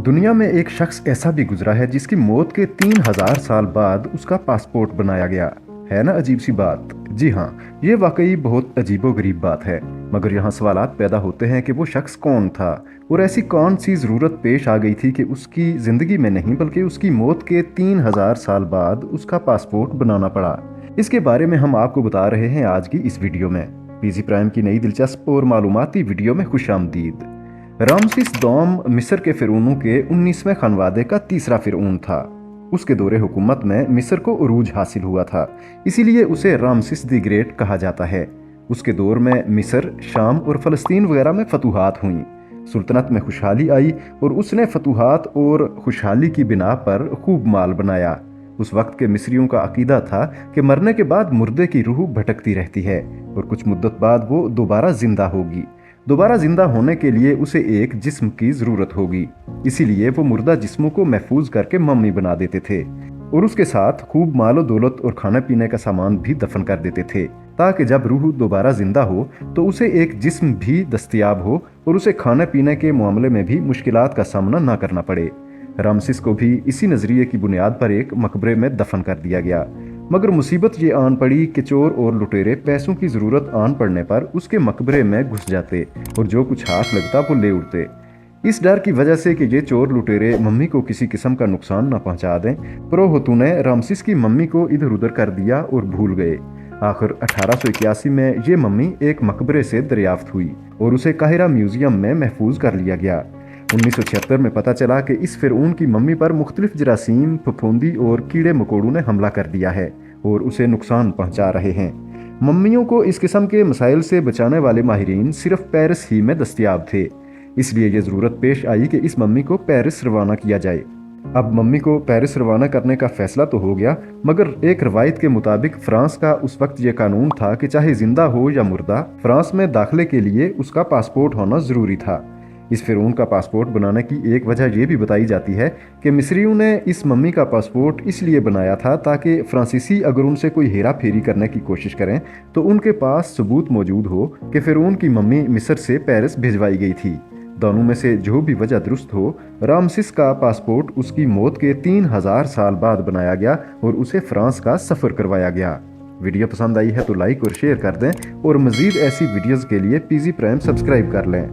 دنیا میں ایک شخص ایسا بھی گزرا ہے جس کی موت کے 3000 سال بعد اس کا پاسپورٹ بنایا گیا ہے نا عجیب سی بات۔ جی ہاں، یہ واقعی بہت عجیب و غریب بات ہے، مگر یہاں سوالات پیدا ہوتے ہیں کہ وہ شخص کون تھا اور ایسی کون سی ضرورت پیش آ گئی تھی کہ اس کی زندگی میں نہیں بلکہ اس کی موت کے 3000 سال بعد اس کا پاسپورٹ بنانا پڑا۔ اس کے بارے میں ہم آپ کو بتا رہے ہیں آج کی اس ویڈیو میں۔ پی زی پرائم کی نئی دلچسپ اور معلوماتی ویڈیو میں خوش آمدید۔ رامسس دوم مصر کے فرعونوں کے 19ویں خانوادے کا تیسرا فرعون تھا۔ اس کے دور حکومت میں مصر کو عروج حاصل ہوا تھا، اسی لیے اسے رامسس دی گریٹ کہا جاتا ہے۔ اس کے دور میں مصر، شام اور فلسطین وغیرہ میں فتوحات ہوئیں، سلطنت میں خوشحالی آئی اور اس نے فتوحات اور خوشحالی کی بنا پر خوب مال بنایا۔ اس وقت کے مصریوں کا عقیدہ تھا کہ مرنے کے بعد مردے کی روح بھٹکتی رہتی ہے اور کچھ مدت بعد وہ دوبارہ زندہ ہوگی۔ دوبارہ زندہ ہونے کے لیے اسے ایک جسم کی ضرورت ہوگی، اسی لیے وہ مردہ جسموں کو محفوظ کر کے ممی بنا دیتے تھے اور اس کے ساتھ خوب مال و دولت اور کھانے پینے کا سامان بھی دفن کر دیتے تھے، تاکہ جب روح دوبارہ زندہ ہو تو اسے ایک جسم بھی دستیاب ہو اور اسے کھانے پینے کے معاملے میں بھی مشکلات کا سامنا نہ کرنا پڑے۔ رامسس کو بھی اسی نظریے کی بنیاد پر ایک مقبرے میں دفن کر دیا گیا، مگر مصیبت یہ آن پڑی کہ چور اور لٹیرے پیسوں کی ضرورت آن پڑنے پر اس کے مقبرے میں گھس جاتے اور جو کچھ ہاتھ لگتا وہ لے اڑتے۔ اس ڈر کی وجہ سے کہ یہ چور لٹیرے ممی کو کسی قسم کا نقصان نہ پہنچا دیں، پروہتو نے رامسس کی ممی کو ادھر ادھر کر دیا اور بھول گئے۔ آخر 1881 میں یہ ممی ایک مقبرے سے دریافت ہوئی اور اسے قاہرہ میوزیم میں محفوظ کر لیا گیا۔ 1976 میں پتہ چلا کہ اس فرعون کی ممی پر مختلف جراثیم، پھپھوندی اور کیڑے مکوڑوں نے حملہ کر دیا ہے اور اسے نقصان پہنچا رہے ہیں۔ ممیوں کو اس قسم کے مسائل سے بچانے والے ماہرین صرف پیرس ہی میں دستیاب تھے، اس لیے یہ ضرورت پیش آئی کہ اس ممی کو پیرس روانہ کیا جائے۔ اب ممی کو پیرس روانہ کرنے کا فیصلہ تو ہو گیا، مگر ایک روایت کے مطابق فرانس کا اس وقت یہ قانون تھا کہ چاہے زندہ ہو یا مردہ، فرانس میں داخلے کے لیے اس کا پاسپورٹ ہونا ضروری تھا۔ اس فرعون کا پاسپورٹ بنانے کی ایک وجہ یہ بھی بتائی جاتی ہے کہ مصریوں نے اس ممی کا پاسپورٹ اس لیے بنایا تھا تاکہ فرانسیسی اگر ان سے کوئی ہیرا پھیری کرنے کی کوشش کریں تو ان کے پاس ثبوت موجود ہو کہ فرعون کی ممی مصر سے پیرس بھیجوائی گئی تھی۔ دونوں میں سے جو بھی وجہ درست ہو، رامسس کا پاسپورٹ اس کی موت کے 3000 سال بعد بنایا گیا اور اسے فرانس کا سفر کروایا گیا۔ ویڈیو پسند آئی ہے تو لائک اور شیئر کر دیں اور مزید ایسی ویڈیوز کے لیے پی زی پرائم سبسکرائب کر لیں۔